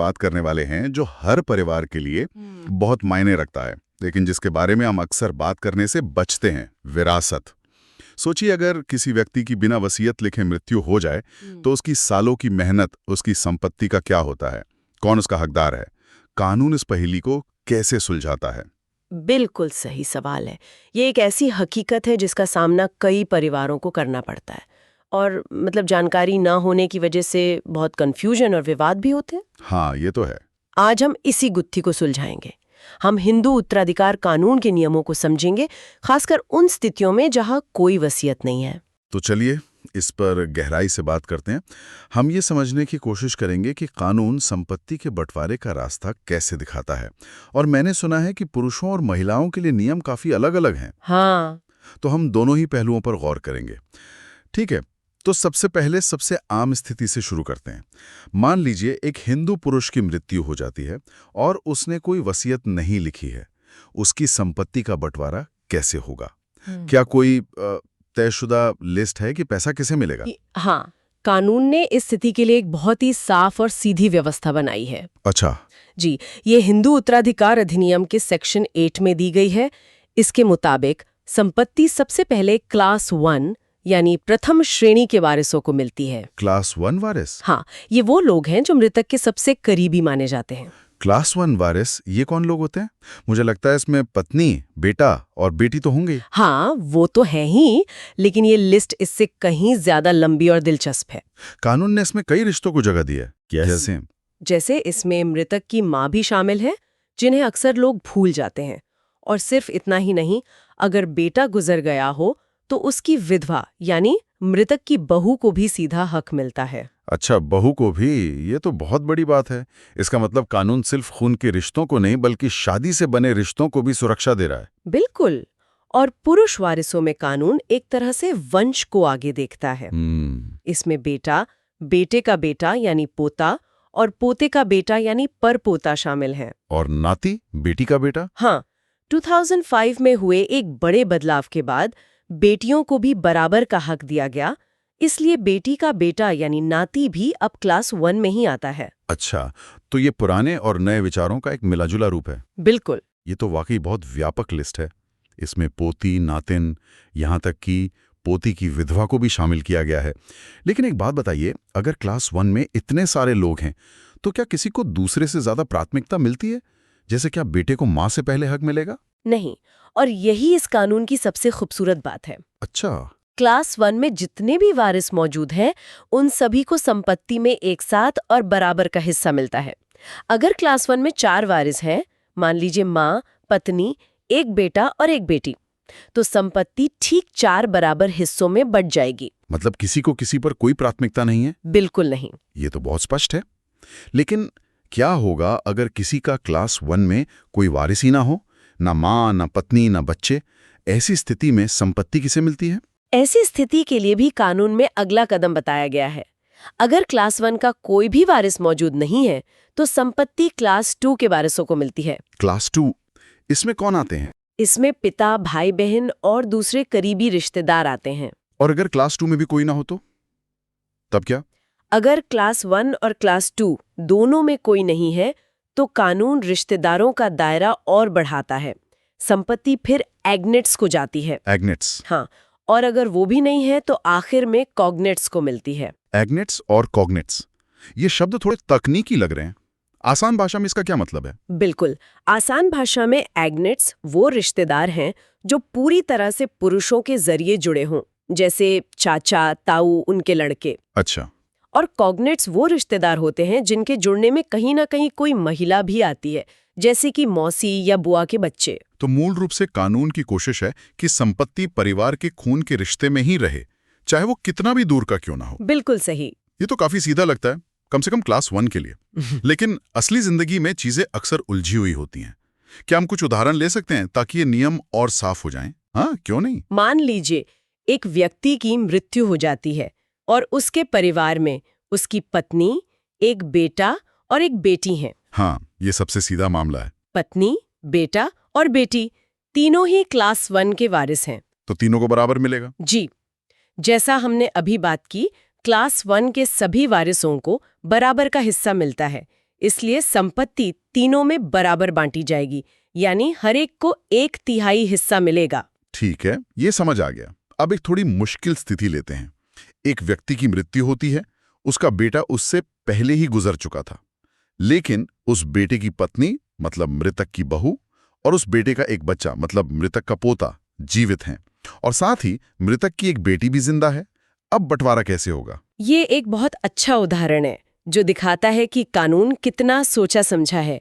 बात करने वाले हैं जो हर परिवार के लिए बहुत मायने रखता है, लेकिन जिसके बारे में हम अक्सर बात करने से बचते हैं, विरासत। सोचिए अगर किसी व्यक्ति की बिना वसीयत लिखे मृत्यु हो जाए तो उसकी सालों की मेहनत, उसकी संपत्ति का क्या होता है? कौन उसका हकदार है? कानून इस पहेली को कैसे सुलझाता है? बिल्कुल सही सवाल है। ये एक ऐसी हकीकत है जिसका सामना कई परिवारों को करना पड़ता है और जानकारी ना होने की वजह से बहुत कंफ्यूजन और विवाद भी होते हैं। हाँ, ये तो है। आज हम इसी गुत्थी को सुलझाएंगे। हम हिंदू उत्तराधिकार कानून के नियमों को समझेंगे, खासकर उन स्थितियों में जहां कोई वसीयत नहीं है। तो चलिए इस पर गहराई से बात करते हैं। हम ये समझने की कोशिश करेंगे कि कानून संपत्ति के बंटवारे का रास्ता कैसे दिखाता है। और मैंने सुना है कि पुरुषों और महिलाओं के लिए नियम काफी अलग-अलग हैं। हाँ, तो हम दोनों ही पहलुओं पर गौर करेंगे। ठीक है, तो सबसे पहले सबसे आम स्थिति से शुरू करते हैं। मान लीजिए एक हिंदू पुरुष की मृत्यु हो जाती है और उसने कोई वसीयत नहीं लिखी है। उसकी संपत्ति का बंटवारा कैसे होगा? क्या कोई तयशुदा लिस्ट है कि पैसा किसे मिलेगा? हाँ, कानून ने इस स्थिति के लिए एक बहुत ही साफ और सीधी व्यवस्था बनाई है। अच्छा। जी, ये हिंदू उत्तराधिकार अधिनियम के सेक्शन 8 में दी गई है। इसके मुताबिक संपत्ति सबसे पहले क्लास 1 यानी प्रथम श्रेणी के वारिसों को मिलती है। क्लास 1 वारिस? हाँ, ये वो लोग हैं जो मृतक के सबसे करीबी माने जाते हैं। क्लास 1 वारिस, ये कौन लोग होते हैं? मुझे लगता है इसमें पत्नी, बेटा और बेटी तो होंगे। हाँ, वो तो है ही, लेकिन ये लिस्ट इससे कहीं ज्यादा लंबी और दिलचस्प है। कानून ने इसमें कई रिश्तों को जगह दी है। जैसे इसमें मृतक की माँ भी शामिल है, जिन्हें अक्सर लोग भूल जाते हैं। और सिर्फ इतना ही नहीं, अगर बेटा गुजर गया हो तो उसकी विधवा यानी मृतक की बहू को भी सीधा हक मिलता है। अच्छा, बहू को भी? ये तो बहुत बड़ी बात है। इसका मतलब कानून सिर्फ खून के रिश्तों को नहीं बल्कि शादी से बने रिश्तों को भी सुरक्षा दे रहा है। बिल्कुल। और पुरुष वारिसों में कानून एक तरह से वंश को आगे देखता है। इसमें बेटा, बेटे का बेटा यानी पोता और पोते का बेटा यानी परपोता शामिल है। और नाती, बेटी का बेटा? हाँ, 2005 में हुए एक बड़े बदलाव के बाद बेटियों को भी बराबर का हक दिया गया, इसलिए बेटी का बेटा यानी नाती भी अब क्लास 1 में ही आता है। अच्छा, तो ये पुराने और नए विचारों का एक मिलाजुला रूप है। बिल्कुल। ये तो वाकई बहुत व्यापक लिस्ट है। इसमें पोती, नातिन, यहाँ तक कि पोती की विधवा को भी शामिल किया गया है। लेकिन एक बात बताइए, अगर क्लास 1 में इतने सारे लोग हैं तो क्या किसी को दूसरे से ज्यादा प्राथमिकता मिलती है? जैसे क्या बेटे को माँ से पहले हक मिलेगा? नहीं, और यही इस कानून की सबसे खूबसूरत बात है। अच्छा। क्लास 1 में जितने भी वारिस मौजूद हैं, उन सभी को संपत्ति में एक साथ और बराबर का हिस्सा मिलता है। अगर क्लास 1 में 4 वारिस हैं, मान लीजिए माँ, पत्नी, एक बेटा और एक बेटी, तो संपत्ति ठीक 4 बराबर हिस्सों में बंट जाएगी। मतलब किसी को किसी पर कोई प्राथमिकता नहीं है? बिल्कुल नहीं। ये तो बहुत स्पष्ट है। लेकिन क्या होगा अगर किसी का क्लास 1 में कोई वारिस ही ना हो, ना माँ, ना पत्नी, ना बच्चे? ऐसी स्थिति में संपत्ति किसे मिलती है? ऐसी स्थिति के लिए भी कानून में अगला कदम बताया गया है। अगर क्लास 1 का कोई भी वारिस मौजूद नहीं है तो संपत्ति क्लास 2 के वारिसों को मिलती है। क्लास 2, इसमें कौन आते हैं? इसमें पिता, भाई बहन और दूसरे करीबी रिश्तेदार आते हैं। और अगर क्लास 2 में भी कोई ना हो तो तब क्या? अगर क्लास 1 और क्लास 2 दोनों में कोई नहीं है तो कानून रिश्तेदारों का दायरा और बढ़ाता है। संपत्ति फिर एग्नेट्स को जाती है। एग्नेट्स? हाँ, और अगर वो भी नहीं है तो आखिर में कॉग्नेट्स को मिलती है। एग्नेट्स और कॉग्नेट्स, ये शब्द थोड़े तकनीकी लग रहे हैं। आसान भाषा में इसका क्या मतलब है? बिल्कुल, आसान भाषा में एग्नेट्स वो रिश्तेदार हैं जो पूरी तरह से पुरुषों के जरिए जुड़े हों, जैसे चाचा, ताऊ, उनके लड़के। अच्छा। और कॉग्नेट्स वो रिश्तेदार होते हैं जिनके जुड़ने में कहीं ना कहीं कोई महिला भी आती है, जैसे कि मौसी या बुआ के बच्चे। तो मूल रूप से कानून की कोशिश है कि संपत्ति परिवार के खून के रिश्ते में ही रहे, चाहे वो कितना भी दूर का क्यों ना हो। बिल्कुल सही। ये तो काफी सीधा लगता है, कम से कम क्लास 1 के लिए। लेकिन असली जिंदगी में चीजें अक्सर उलझी हुई होती हैं। क्या हम कुछ उदाहरण ले सकते हैं ताकि ये नियम और साफ हो जाएं? हाँ, क्यों नहीं। मान लीजिए एक व्यक्ति की मृत्यु हो जाती है और उसके परिवार में उसकी पत्नी, एक बेटा और एक बेटी हैं। हाँ, ये सबसे सीधा मामला है। पत्नी, बेटा और बेटी तीनों ही क्लास 1 के वारिस हैं। तो तीनों को बराबर मिलेगा? जी, जैसा हमने अभी बात की, क्लास 1 के सभी वारिसों को बराबर का हिस्सा मिलता है। इसलिए संपत्ति तीनों में बराबर बांटी जाएगी, यानी हर एक को 1/3 हिस्सा मिलेगा। ठीक है, ये समझ आ गया। अब एक थोड़ी मुश्किल स्थिति लेते हैं। एक व्यक्ति की मृत्यु होती है, उसका बेटा उससे पहले ही गुजर चुका था, लेकिन उस बेटे की पत्नी मतलब मृतक की बहू और उस बेटे का एक बच्चा मतलब मृतक का पोता जीवित हैं, और साथ ही मृतक की एक बेटी भी जिंदा है। अब बंटवारा कैसे होगा? ये एक बहुत अच्छा उदाहरण है जो दिखाता है कि कानून कितना सोचा समझा है।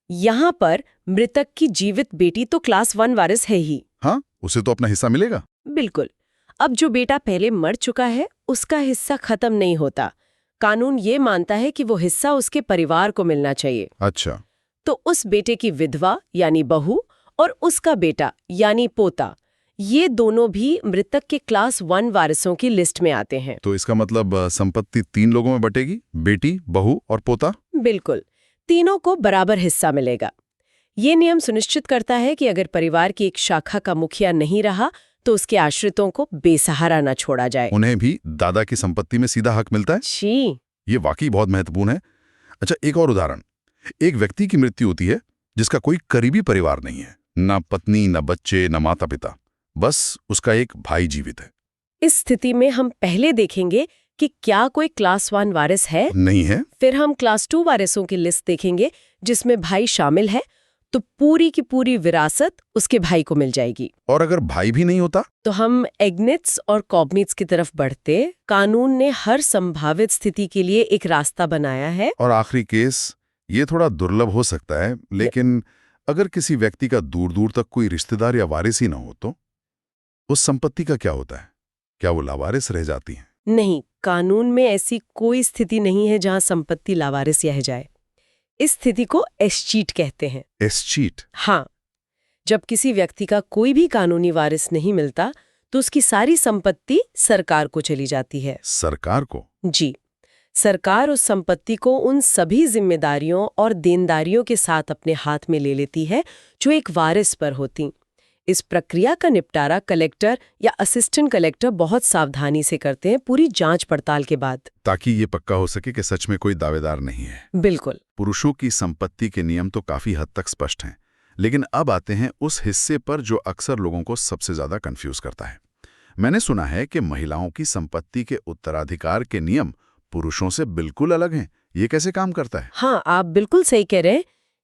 यहाँ पर मृतक की जीवित बेटी तो क्लास 1 वारिस है ही। हाँ, उसे तो अपना हिस्सा मिलेगा। बिल्कुल। अब जो बेटा पहले मर चुका है उसका हिस्सा खत्म नहीं होता। कानून ये मानता है कि वो हिस्सा उसके परिवार को मिलना चाहिए। अच्छा। तो उस बेटे की विधवा यानी बहू और उसका बेटा यानी पोता, ये दोनों भी मृतक के क्लास 1 वारिसों की लिस्ट में आते हैं। तो इसका मतलब संपत्ति 3 लोगों में बटेगी, बेटी, बहू और पोता? बिल्कुल, तीनों को बराबर हिस्सा मिलेगा। ये नियम सुनिश्चित करता है कि अगर परिवार की एक शाखा का मुखिया नहीं रहा तो उसके आश्रितों को बेसहारा न छोड़ा जाए। उन्हें भी दादा की संपत्ति में सीधा हक मिलता है। जी, ये वाकई बहुत महत्वपूर्ण है। अच्छा, एक और उदाहरण। एक व्यक्ति की मृत्यु होती है जिसका कोई करीबी परिवार नहीं है, ना पत्नी, ना बच्चे, ना माता पिता, बस उसका एक भाई जीवित है। इस स्थिति में हम पहले देखेंगे कि क्या कोई क्लास 1 वारिस है। नहीं है? फिर हम क्लास 2 वारिसों की लिस्ट देखेंगे जिसमें भाई शामिल है, तो पूरी की पूरी विरासत उसके भाई को मिल जाएगी। और अगर भाई भी नहीं होता? तो हम एग्निट्स और कॉग्निट्स की तरफ बढ़ते। कानून ने हर संभावित स्थिति के लिए एक रास्ता बनाया है। और आखिरी केस, ये थोड़ा दुर्लभ हो सकता है, लेकिन अगर किसी व्यक्ति का दूर दूर तक कोई रिश्तेदार या वारिस ही ना हो तो उस संपत्ति का क्या होता है? क्या वो लावारिस रह जाती है? नहीं, कानून में ऐसी कोई स्थिति नहीं है जहां संपत्ति लावारिस रह जाए। इस स्थिति को एस्चीट कहते हैं। एस्चीट? हाँ, जब किसी व्यक्ति का कोई भी कानूनी वारिस नहीं मिलता तो उसकी सारी संपत्ति सरकार को चली जाती है। सरकार को? जी, सरकार उस संपत्ति को उन सभी जिम्मेदारियों और देनदारियों के साथ अपने हाथ में ले लेती है जो एक वारिस पर होती। इस प्रक्रिया का निपटारा कलेक्टर या असिस्टेंट कलेक्टर बहुत सावधानी से करते हैं, पूरी जांच पड़ताल के बाद, ताकि ये पक्का हो सके कि सच में कोई दावेदार नहीं है। बिल्कुल। पुरुषों की संपत्ति के नियम तो काफी हद तक स्पष्ट हैं, लेकिन अब आते हैं उस हिस्से पर जो अक्सर लोगों को सबसे ज्यादा कंफ्यूज करता है। मैंने सुना है कि महिलाओं की संपत्ति के उत्तराधिकार के नियम पुरुषों से बिल्कुल अलग हैं। ये कैसे काम करता है? हाँ, आप बिल्कुल सही कह रहे हैं।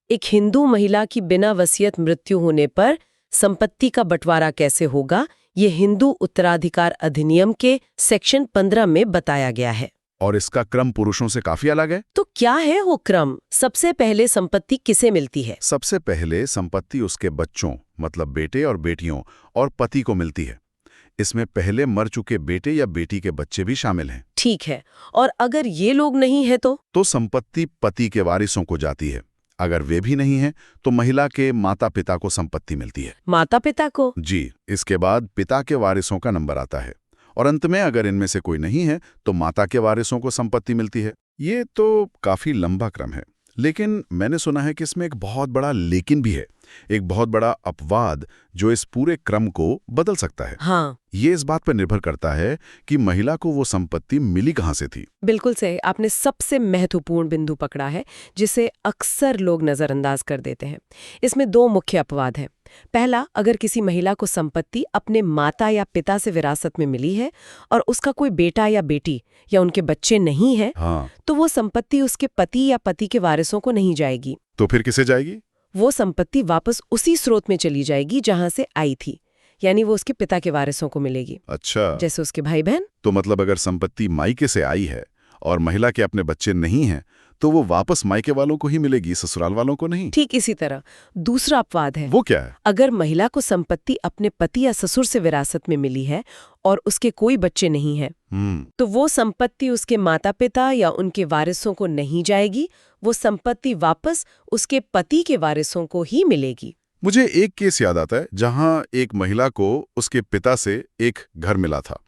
एक हिंदू महिला की बिना वसीयत मृत्यु होने पर संपत्ति का बंटवारा कैसे होगा, ये हिंदू उत्तराधिकार अधिनियम के सेक्शन 15 में बताया गया है। और इसका क्रम पुरुषों से काफी अलग है। तो क्या है वो क्रम? सबसे पहले संपत्ति किसे मिलती है? सबसे पहले संपत्ति उसके बच्चों मतलब बेटे और बेटियों और पति को मिलती है। इसमें पहले मर चुके बेटे या बेटी के बच्चे भी शामिल हैं। ठीक है, और अगर ये लोग नहीं है तो संपत्ति पति के वारिसों को जाती है। अगर वे भी नहीं हैं तो महिला के माता पिता को संपत्ति मिलती है। माता पिता को? जी, इसके बाद पिता के वारिसों का नंबर आता है और अंत में अगर इनमें से कोई नहीं है तो माता के वारिसों को संपत्ति मिलती है। ये तो काफी लंबा क्रम है, लेकिन मैंने सुना है कि इसमें एक बहुत बड़ा लेकिन भी है, एक बहुत बड़ा अपवाद जो इस पूरे क्रम को बदल सकता है। हाँ, ये इस बात पर निर्भर करता है कि महिला को वो संपत्ति मिली कहाँ से थी। बिल्कुल सही। आपने सबसे महत्वपूर्ण बिंदु पकड़ा है जिसे अक्सर लोग नजरअंदाज कर देते हैं। इसमें 2 मुख्य अपवाद हैं। पहला, अगर किसी महिला को संपत्ति अपने माता या पिता से विरासत में मिली है और उसका कोई बेटा या बेटी या उनके बच्चे नहीं है, हाँ, तो वो संपत्ति उसके पति या पति के वारिसों को नहीं जाएगी। तो फिर किसे जाएगी? वो संपत्ति वापस उसी स्रोत में चली जाएगी जहां से आई थी, यानी वो उसके पिता के वारिसों को मिलेगी। अच्छा, जैसे उसके भाई बहन। तो मतलब अगर संपत्ति मायके से आई है और महिला के अपने बच्चे नहीं हैं तो वो वापस मायके वालों को ही मिलेगी, ससुराल वालों को नहीं। ठीक इसी तरह दूसरा अपवाद है। वो क्या है? अगर महिला को संपत्ति अपने पति या ससुर से विरासत में मिली है और उसके कोई बच्चे नहीं हैं, तो वो संपत्ति उसके माता पिता या उनके वारिसों को नहीं जाएगी, वो संपत्ति वापस उसके पति के वारिसों को ही मिलेगी। मुझे एक केस याद आता है जहां एक महिला को उसके पिता से एक घर मिला था।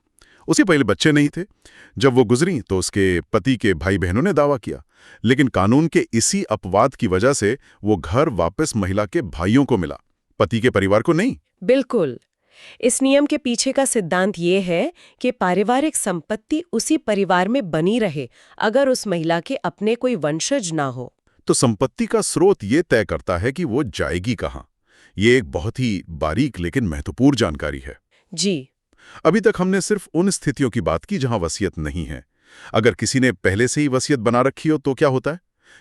उसके पहले बच्चे नहीं थे। जब वो गुजरी तो उसके पति के भाई बहनों ने दावा किया, लेकिन कानून के इसी अपवाद की वजह से वो घर वापस महिला के भाइयों को मिला, पति के परिवार को नहीं। बिल्कुल। इस नियम के पीछे का सिद्धांत ये है कि पारिवारिक संपत्ति उसी परिवार में बनी रहे अगर उस महिला के अपने कोई वंशज ना हो। तो संपत्ति का स्रोत ये तय करता है कि वो जाएगी कहाँ। ये एक बहुत ही बारीक लेकिन महत्वपूर्ण जानकारी है। जी। अभी तक हमने सिर्फ उन स्थितियों की बात की जहां वसीयत नहीं है। अगर किसी ने पहले से ही वसीयत बना रखी हो तो क्या होता है?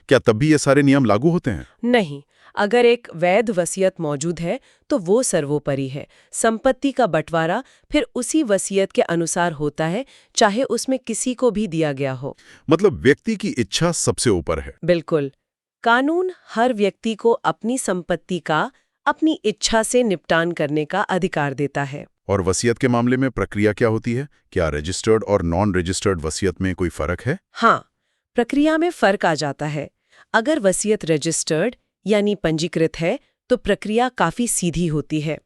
क्या तब भी ये सारे नियम लागू होते हैं? नहीं, अगर एक वैध वसीयत मौजूद है तो वो सर्वोपरि है। संपत्ति का बंटवारा फिर उसी वसीयत के अनुसार होता है, चाहे उसमें किसी को भी दिया गया हो। मतलब व्यक्ति की इच्छा सबसे ऊपर है। बिल्कुल। कानून हर व्यक्ति को अपनी संपत्ति का अपनी इच्छा से निपटान करने का अधिकार देता है। और वसीयत के मामले में प्रक्रिया क्या होती है? क्या रजिस्टर्ड और नॉन रजिस्टर्ड वसीयत में कोई फर्क है? हाँ, प्रक्रिया में फर्क आ जाता है। अगर वसीयत रजिस्टर्ड यानी पंजीकृत है तो प्रक्रिया काफी सीधी होती है।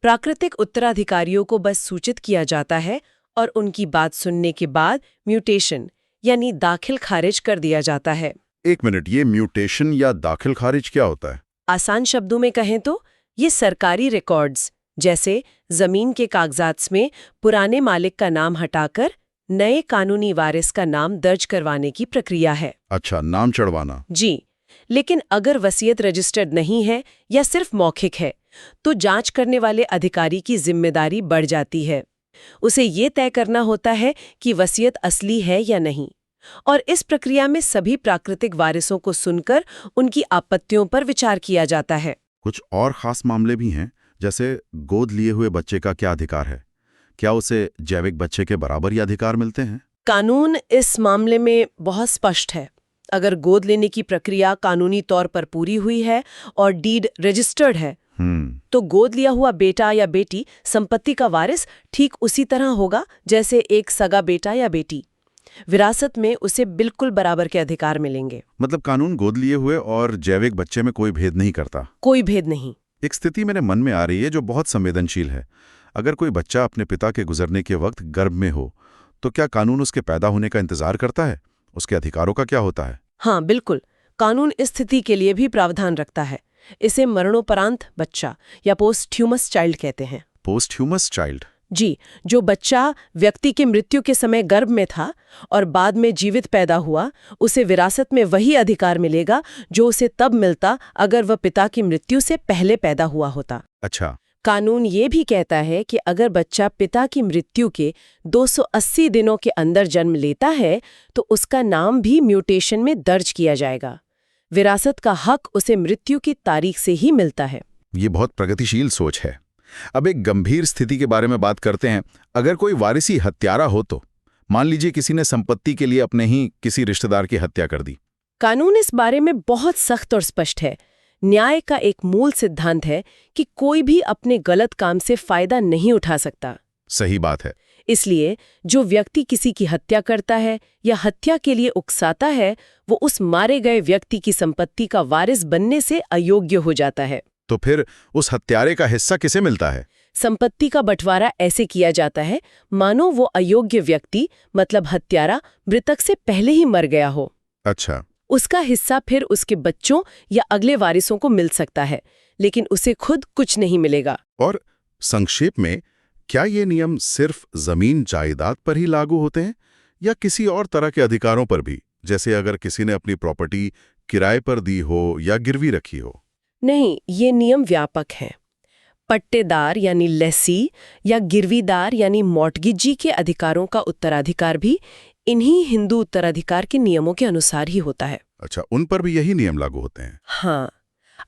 प्राकृतिक उत्तराधिकारियों को बस सूचित किया जाता है और उनकी बात सुनने के बाद म्यूटेशन यानी दाखिल खारिज कर दिया जाता है। एक मिनट, ये म्यूटेशन या दाखिल खारिज क्या होता है? आसान शब्दों में कहें तो ये सरकारी रिकॉर्ड्स जैसे जमीन के कागजात में पुराने मालिक का नाम हटाकर नए कानूनी वारिस का नाम दर्ज करवाने की प्रक्रिया है। अच्छा, नाम चढ़वाना। जी, लेकिन अगर वसीयत रजिस्टर्ड नहीं है या सिर्फ मौखिक है तो जांच करने वाले अधिकारी की जिम्मेदारी बढ़ जाती है। उसे ये तय करना होता है कि वसीयत असली है या नहीं, और इस प्रक्रिया में सभी प्राकृतिक वारिसों को सुनकर उनकी आपत्तियों पर विचार किया जाता है। कुछ और खास मामले भी हैं, जैसे गोद लिए हुए बच्चे का क्या अधिकार है? क्या उसे जैविक बच्चे के बराबर ही अधिकार मिलते हैं? कानून इस मामले में बहुत स्पष्ट है। अगर गोद लेने की प्रक्रिया कानूनी तौर पर पूरी हुई है और डीड रजिस्टर्ड है तो गोद लिया हुआ बेटा या बेटी संपत्ति का वारिस ठीक उसी तरह होगा जैसे एक सगा बेटा या बेटी। विरासत में उसे बिल्कुल बराबर के अधिकार मिलेंगे। मतलब कानून गोद लिए हुए और जैविक बच्चे में कोई भेद नहीं करता? कोई भेद नहीं। एक स्थिति मेरे मन में आ रही है जो बहुत संवेदनशील है। अगर कोई बच्चा अपने पिता के गुजरने के वक्त गर्भ में हो तो क्या कानून उसके पैदा होने का इंतजार करता है? उसके अधिकारों का क्या होता है? हाँ, बिल्कुल। कानून इस स्थिति के लिए भी प्रावधान रखता है। इसे मरणोपरांत बच्चा या पोस्टह्यूमस चाइल्ड कहते हैं। पोस्टह्यूमस चाइल्ड? जी, जो बच्चा व्यक्ति के मृत्यु के समय गर्भ में था और बाद में जीवित पैदा हुआ, उसे विरासत में वही अधिकार मिलेगा जो उसे तब मिलता अगर वह पिता की मृत्यु से पहले पैदा हुआ होता। अच्छा। कानून ये भी कहता है कि अगर बच्चा पिता की मृत्यु के 280 दिनों के अंदर जन्म लेता है तो उसका नाम भी म्यूटेशन में दर्ज किया जाएगा। विरासत का हक उसे मृत्यु की तारीख से ही मिलता है। ये बहुत प्रगतिशील सोच है। अब एक गंभीर स्थिति के बारे में बात करते हैं। अगर कोई वारिसी हत्यारा हो तो मान लीजिए किसी ने संपत्ति के लिए अपने ही किसी रिश्तेदार की हत्या कर दी। कानून इस बारे में बहुत सख्त और स्पष्ट है। न्याय का एक मूल सिद्धांत है कि कोई भी अपने गलत काम से फायदा नहीं उठा सकता। सही बात है। इसलिए जो व्यक्ति किसी की हत्या करता है या हत्या के लिए उकसाता है वो उस मारे गए व्यक्ति की संपत्ति का वारिस बनने से अयोग्य हो जाता है। तो फिर उस हत्यारे का हिस्सा किसे मिलता है? संपत्ति का बंटवारा ऐसे किया जाता है मानो वो अयोग्य व्यक्ति मतलब हत्यारा मृतक से पहले ही मर गया हो। अच्छा। उसका हिस्सा फिर उसके बच्चों या अगले वारिसों को मिल सकता है, लेकिन उसे खुद कुछ नहीं मिलेगा। और संक्षेप में, क्या ये नियम सिर्फ जमीन जायदाद पर ही लागू होते हैं या किसी और तरह के अधिकारों पर भी, जैसे अगर किसी ने अपनी प्रॉपर्टी किराए पर दी हो या गिरवी रखी हो? नहीं, ये नियम व्यापक हैं। पट्टेदार यानी लेसी या गिरवीदार यानी मॉर्टगेजी के अधिकारों का उत्तराधिकार भी इन्हीं हिंदू उत्तराधिकार के नियमों के अनुसार ही होता है। अच्छा, उन पर भी यही नियम लागू होते हैं? हाँ,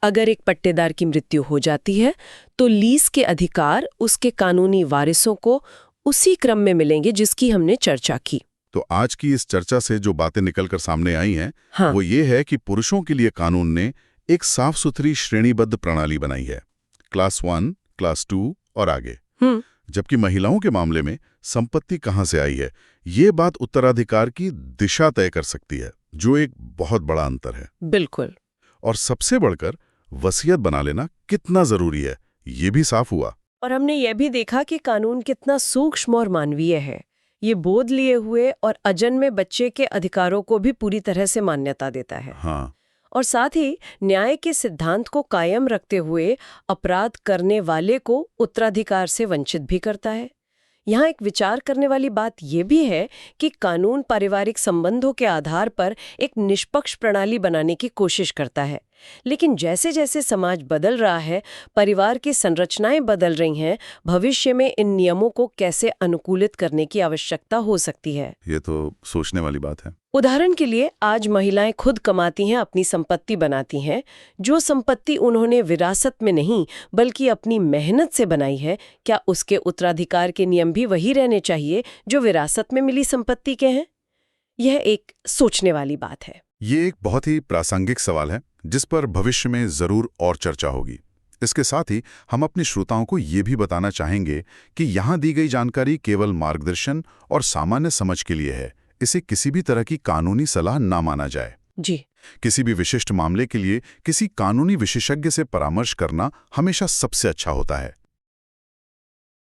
अगर एक पट्टेदार की मृत्यु हो जाती है तो लीज के अधिकार उसके कानूनी वारिसों को उसी क्रम में मिलेंगे जिसकी हमने चर्चा की। तो आज की इस चर्चा से जो बातें निकलकर सामने आई हैं, हाँ। वो ये है कि पुरुषों के लिए कानून ने एक साफ सुथरी श्रेणीबद्ध प्रणाली बनाई है, क्लास 1, क्लास 2 और आगे। जबकि महिलाओं के मामले में संपत्ति कहां से आई है, ये बात उत्तराधिकार की दिशा तय कर सकती है, जो एक बहुत बड़ा अंतर है। बिल्कुल। और सबसे बढ़कर वसीयत बना लेना कितना जरूरी है, ये भी साफ हुआ। और हमने ये भी देखा कि कानून कितना सूक्ष्म और मानवीय है। ये बोध लिए हुए और अजन्मे बच्चे के अधिकारों को भी पूरी तरह से मान्यता देता है। हाँ। और साथ ही न्याय के सिद्धांत को कायम रखते हुए अपराध करने वाले को उत्तराधिकार से वंचित भी करता है। यहाँ एक विचार करने वाली बात ये भी है कि कानून पारिवारिक संबंधों के आधार पर एक निष्पक्ष प्रणाली बनाने की कोशिश करता है, लेकिन जैसे जैसे समाज बदल रहा है, परिवार की संरचनाएं बदल रही हैं, भविष्य में इन नियमों को कैसे अनुकूलित करने की आवश्यकता हो सकती है। ये तो सोचने वाली बात है। उदाहरण के लिए आज महिलाएं खुद कमाती हैं, अपनी संपत्ति बनाती हैं। जो संपत्ति उन्होंने विरासत में नहीं बल्कि अपनी मेहनत से बनाई है, क्या उसके उत्तराधिकार के नियम भी वही रहने चाहिए जो विरासत में मिली संपत्ति के हैं? यह एक सोचने वाली बात है। ये एक बहुत ही प्रासंगिक सवाल है जिस पर भविष्य में जरूर और चर्चा होगी। इसके साथ ही हम अपने श्रोताओं को ये भी बताना चाहेंगे कि यहाँ दी गई जानकारी केवल मार्गदर्शन और सामान्य समझ के लिए है। इसे किसी भी तरह की कानूनी सलाह ना माना जाए। जी। किसी भी विशिष्ट मामले के लिए किसी कानूनी विशेषज्ञ से परामर्श करना हमेशा सबसे अच्छा होता है।